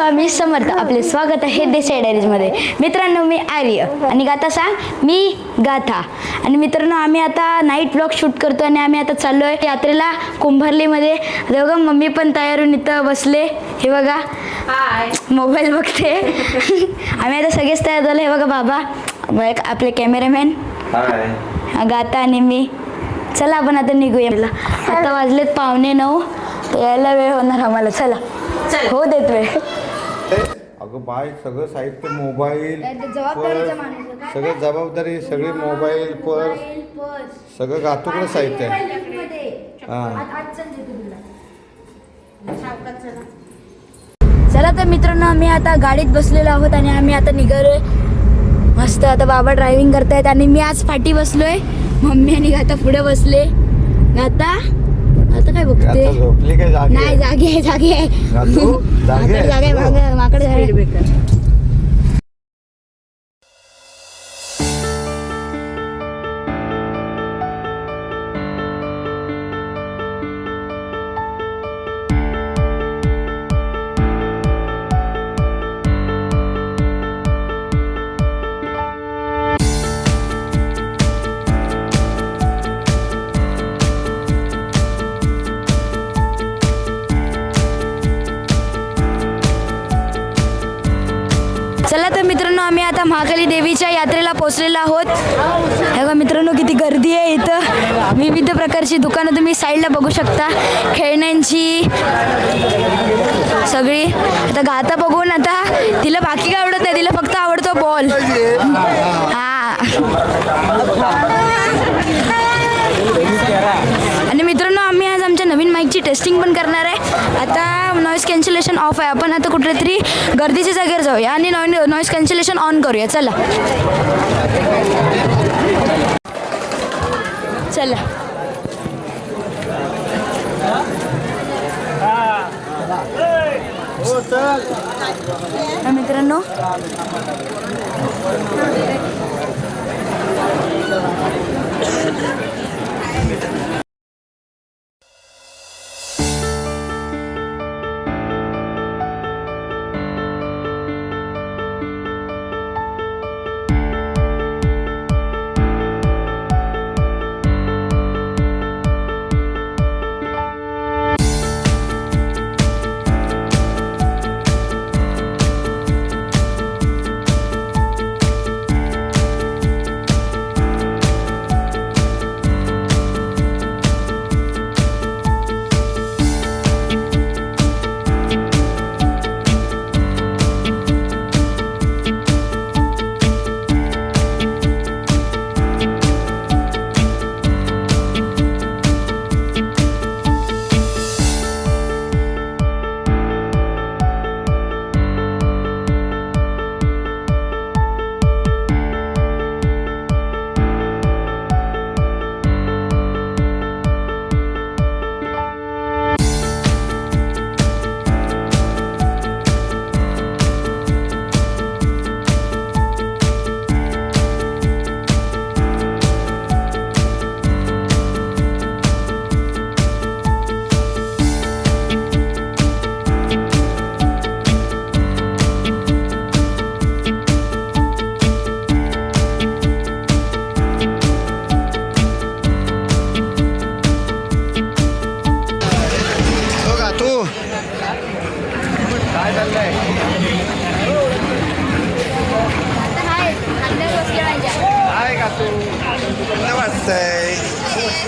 स्वामी समर्थ. आपले स्वागत आहे देसाई डायरीजमध्ये. मित्रांनो, मी आर्य आणि गाथा सांग मी गाथा. आणि मित्रांनो, आम्ही आता नाईट ब्लॉग शूट करतो आणि आम्ही आता चाललो आहे यात्रेला कुंभारलीमध्ये. बघा, मम्मी पण तयार होऊन इथं बसले. हे बघा, मोबाईल बघते. आम्ही आता सगळेच तयार झालो. हे बघा बाबा, आपले कॅमेरामॅन गाथा आणि मी. चला आपण आता निघूया. आता वाजलेत 8:45. तर यायला वेळ होणार आम्हाला. चला हो देत वेळ. अगं बाय, सगळं साहित्य, मोबाईल, सगळं जबाबदारी, सगळे मोबाईल, पर्स, सगळं गातूकडे साहित्य आहे. चला तर मित्रांनो, आम्ही आता गाडीत बसलेलो आहोत आणि आम्ही आता निघालोय. मस्त आता बाबा ड्रायव्हिंग करतायत आणि मी आज पाठी बसलोय. मम्मी आणि गाथा पुढे बसले. गाथा आता काय बघते? झोपली काय? नाही, जागी आहे, जागी आहे. जागी आहे, माकडे झाले. चला तर मित्रांनो, आम्ही आता महाकाली देवीच्या यात्रेला पोहोचलेलो आहोत. हे बघा मित्रांनो, किती गर्दी आहे इथं. विविध प्रकारची दुकानं तुम्ही साईडला बघू शकता, खेळण्यांची सगळी. आता गाथा बघून आता तिला बाकी काय आवडत नाही, तिला फक्त आवडतो बॉल. आणि मित्रांनो, आम्ही आज आमच्या नवीन माईकची टेस्टिंग पण करणार आहे. आता नॉईज कॅन्सलेशन ऑफ आहे. आपण आता कुठेतरी गर्दीच्या जागेवर जाऊया आणि नॉईज कॅन्सलेशन ऑन करूया. चला चला. मित्रांनो,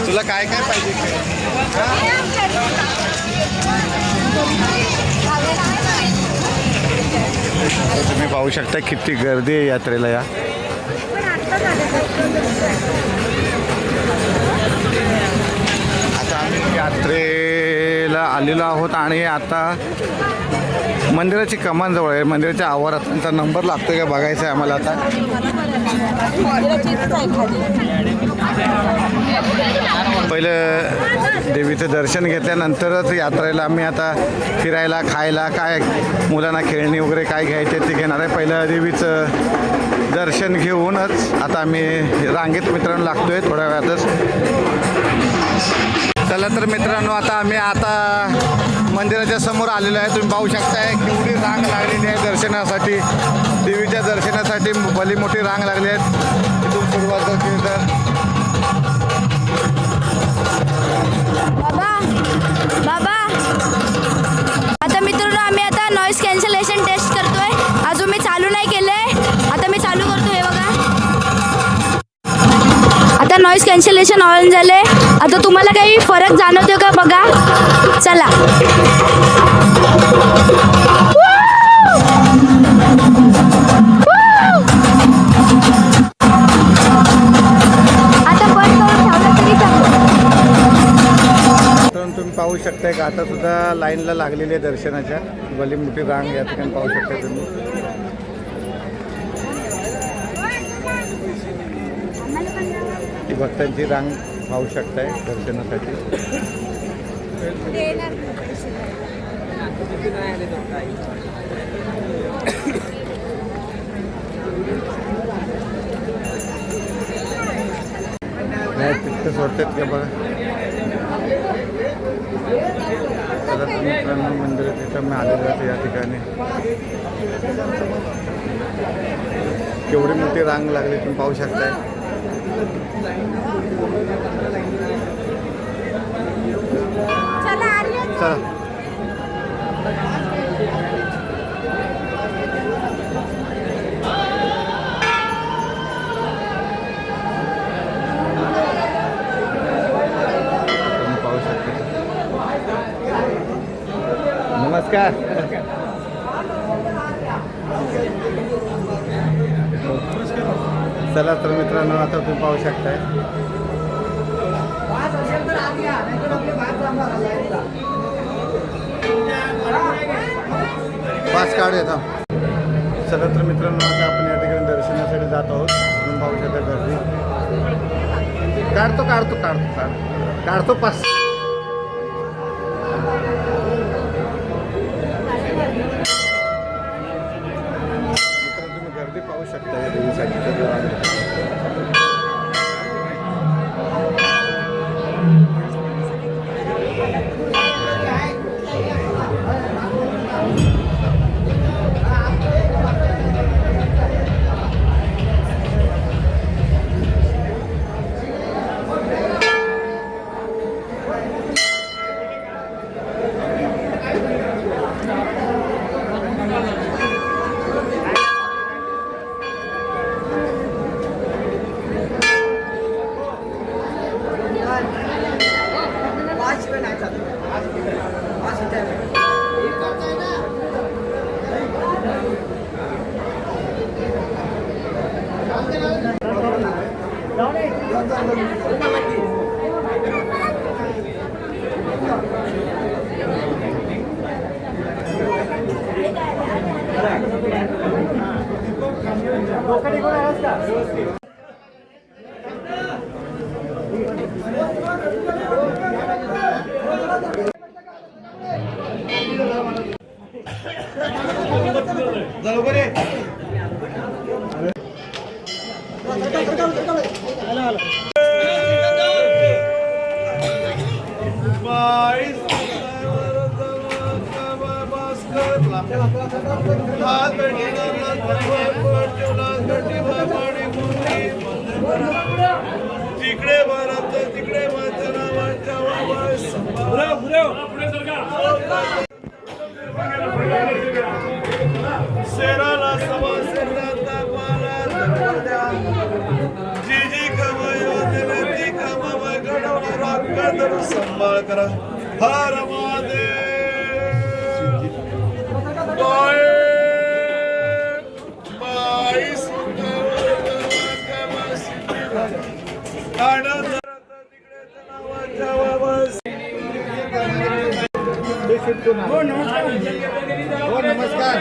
तुला काय काय पाहिजे? तुम्ही पाहू शकता किती गर्दी आहे यात्रेला. या आता आम्ही यात्रेला आलेलो आहोत आणि आता मंदिराची कमान जवळ आहे. मंदिराच्या आवारात त्यांचा नंबर लागतोय का बघायचा आहे आम्हाला. आता पहिलं देवीचं दर्शन घेतल्यानंतरच यात्रेला आम्ही आता फिरायला, खायला, काय मुलांना खेळणी वगैरे काय घ्यायचे ते घेणार आहे. पहिलं देवीचं दर्शन घेऊनच आता आम्ही रांगेत मित्रांनो लागतोय थोड्या वेळातच. चला तर मित्रांनो, आता आम्ही मंदिराच्या समोर आलेलो आहे. तुम्ही पाहू शकताय केवढी रांग लागलेली आहे दर्शनासाठी. देवीच्या दर्शनासाठी भली मोठी रांग लागली आहे. इथून सुरुवात केली तर बाबा आता मित्रांनो आम्ही आता नॉईज कॅन्सलेशन टेस्ट करतोय. अजून मी चालू नाही केलंय. आता मी चालू करतोय हे बघा. आता नॉईज कॅन्सलेशन ऑन झालंय. आता तुम्हाला काही फरक जाणवतो का बघा. चला आता बंद करून ठेवलं तरी चालेल. तुम्ही पाहू शकताय का आता सुद्धा लाईनला लागलेली आहे दर्शनाच्या. भली मोठी रांग या ठिकाणी पाहू शकताय तुम्ही. ही भक्तांची रांग पाहू शकताय दर्शनासाठी. तिथं सोडतात का बघा. तर मित्रांनो मंदिर तिथं मी आलेलं आहे या ठिकाणी. केवढी मोठी रांग लागली तुम्ही पाहू शकताय. चला नमस्कार. चला तर मित्रांनो आता तुम्ही पाहू शकताय. पास कार्ड येतो. चला तर मित्रांनो आता आपण या ठिकाणी दर्शनासाठी जात आहोत. तुम्ही पाहू शकता गर्दी. काढतो पास. तुम्ही गर्दी पाहू शकता या देवीसाठी. तिकडे भारत तिकडे शेराला सवा शेराचा पाला जी जी कमायो ती कमावा घडवला राखा धरू सांभाळ करा. हर महादेव. बाई हो नमस्कार.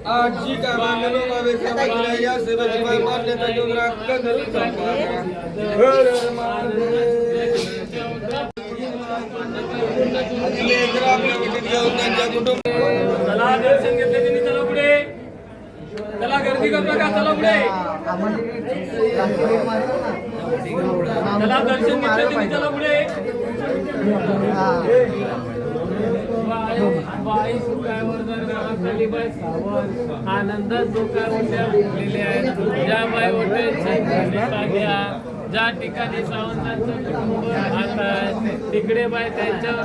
आजी का बांधलो बाबे समाजला या सेवेची मान्यता देऊन राखा धरू सांभाळ करा. हर महादेव. आपल्या घेऊन त्यांच्या कुटुंब चला दर्शन घेतले त्यांनी. चला पुढे. चला गर्दी करू नका. चला पुढे. त्याला दर्शन घेतलं तुम्ही त्याला पुढे बाई सुकायवर जर गावाखाली बाई सावध आनंदात जो काय ओट्या फुटलेल्या आहेत ज्या बाई ओट्या ज्या ठिकाणी सावंतांचं कुटुंब राहत आहे तिकडे बाई त्यांच्यावर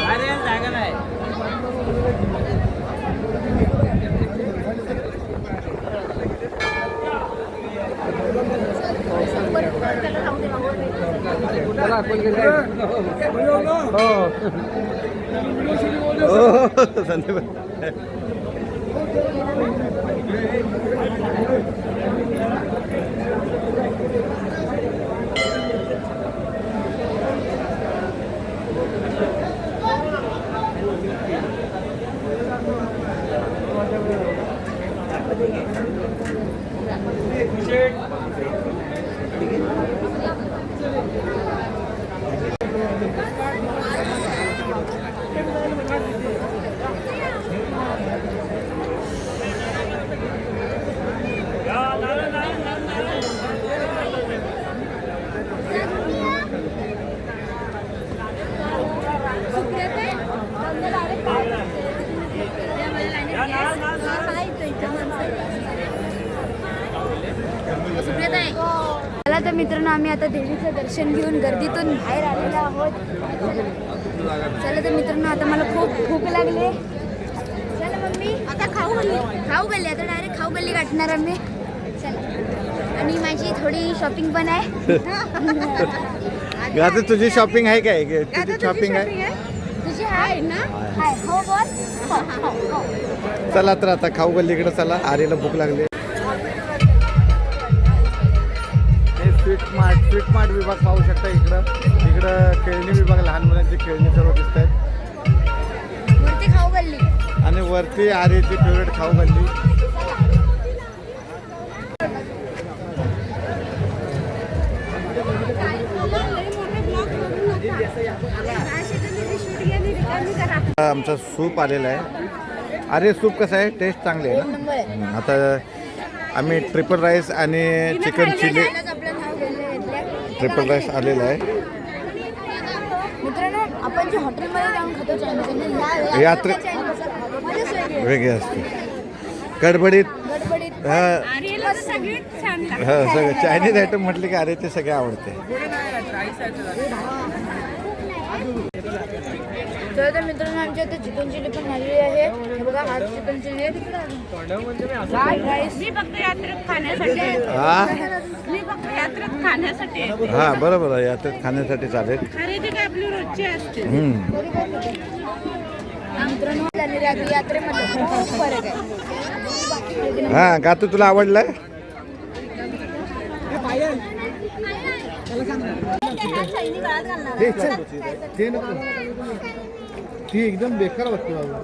अरे जागा नाही चला तर मित्रांनो आम्ही आता देवीचं दर्शन घेऊन गर्दीतून बाहेर आलेलो आहोत. चला तर मित्रांनो आता मला खूप भूक लागली. चला मम्मी आता खाऊ गल्ली आता डायरेक्ट खाऊ गल्ली गाठणार आम्ही. चला आणि माझी थोडी शॉपिंग पण आहे. आता तुझी शॉपिंग आहे काय तुझी शॉपिंग आहे तुझी आहे ना हाय हो बोल. चला तर आता खाऊ गल्लीकडे चला आरीला भूक लागली. स्वीट मार्ट विभाग पाहू शकता. इकडं खेळणी विभाग लहान मुलांची खेळणी सर्व दिसत आहेत वरती खाऊ गल्ली आणि वरती आरीची फेवरेट खाऊ गल्ली. आमचा सूप आलेला आहे. अरे सूप कसं आहे टेस्ट चांगली आहे नंबर आहे. ना. आता आम्ही ट्रिपल राईस आणि चिकन चिली ट्रिपल राईस आलेला आहे. मित्रांनो आपण जे हॉटेलमध्ये जाऊन खातो चायनीज यात्रे वेगळे असते गडबडीत गडबडीत हा सगळं चायनीज आयटम म्हटले की अरे ते सगळे आवडते. तर मित्रांनो आमच्या इथे चिकन चिली पण झालेली आहे. हे बघा हा चिकन चिली राईस. मी फक्त यात्रेत खाण्यासाठी हा बरोबर आहे यात्रेत खाण्यासाठी चालेल. खरेदी काय आपली रोजची असते. मित्रांनो झालेली यात्रेमध्ये खूप फरक आहे. हा गातू तुला आवडलाय. ती एकदम बेकार वाटते बाबा.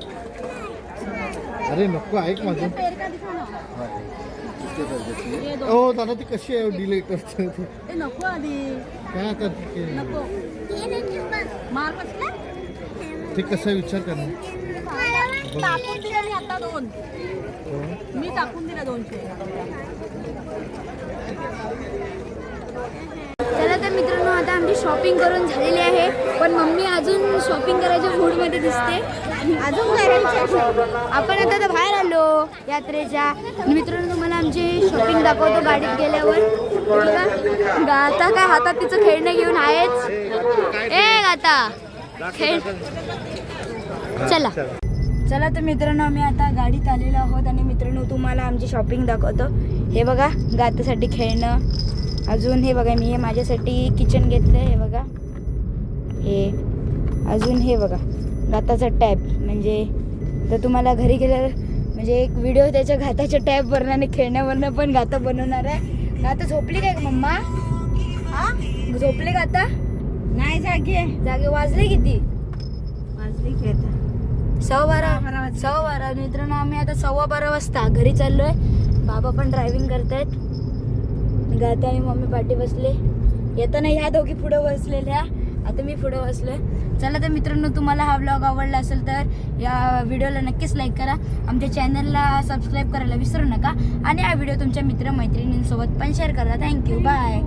अरे नको ऐक माझं. हो दादा ती कशी आहे डिले करते नको आधी काय आता ते कसा विचार करणार. टाकून दिला मी आता 2 मी टाकून दिला 200. चला तर मित्रांनो आता आमची शॉपिंग करून झालेली आहे. पण मम्मी अजून शॉपिंग करायच्या मूडमध्ये दिसते. अजून करायची आपण आता बाहेर आलो यात्रेच्या. आणि मित्रांनो तुम्हाला आमची शॉपिंग दाखवतो गाडीत गेल्यावर. गाता काय हातात तिचं खेळणं घेऊन आहेच. ए गाता खेळ. चला तर मित्रांनो आम्ही आता गाडीत आलेलो आहोत. आणि मित्रांनो तुम्हाला आमची शॉपिंग दाखवतो. हे बघा गातासाठी खेळणं. अजून हे बघा मी हे माझ्यासाठी किचन घेतलं. हे बघा हे अजून हे बघा गाताचा टॅब. म्हणजे तर तुम्हाला घरी गेल्यावर म्हणजे एक व्हिडिओ त्याच्या गाताच्या टॅबवरनं आणि खेळण्यावरनं पण गाता बनवणार आहे. गाता झोपली काय मम्मा. हा झोपले गाता नाही जागे वाजले किती. वाजली की आता 12:15 मित्रांनो आम्ही आता 12:15 वाजता घरी चाललोय. बाबा पण ड्रायव्हिंग करतायत. गाता आणि मम्मी पाठी बसले. येताना ह्या दोघी पुढं बसलेल्या, आता मी पुढं बसलोय. चला तर मित्रांनो, तुम्हाला हा व्लॉग आवडला असेल तर या व्हिडिओला नक्कीच लाईक करा, आमच्या चॅनलला सबस्क्राईब करायला विसरू नका आणि हा व्हिडिओ तुमच्या मित्रमैत्रिणींसोबत पण शेअर करा. Thank you, bye.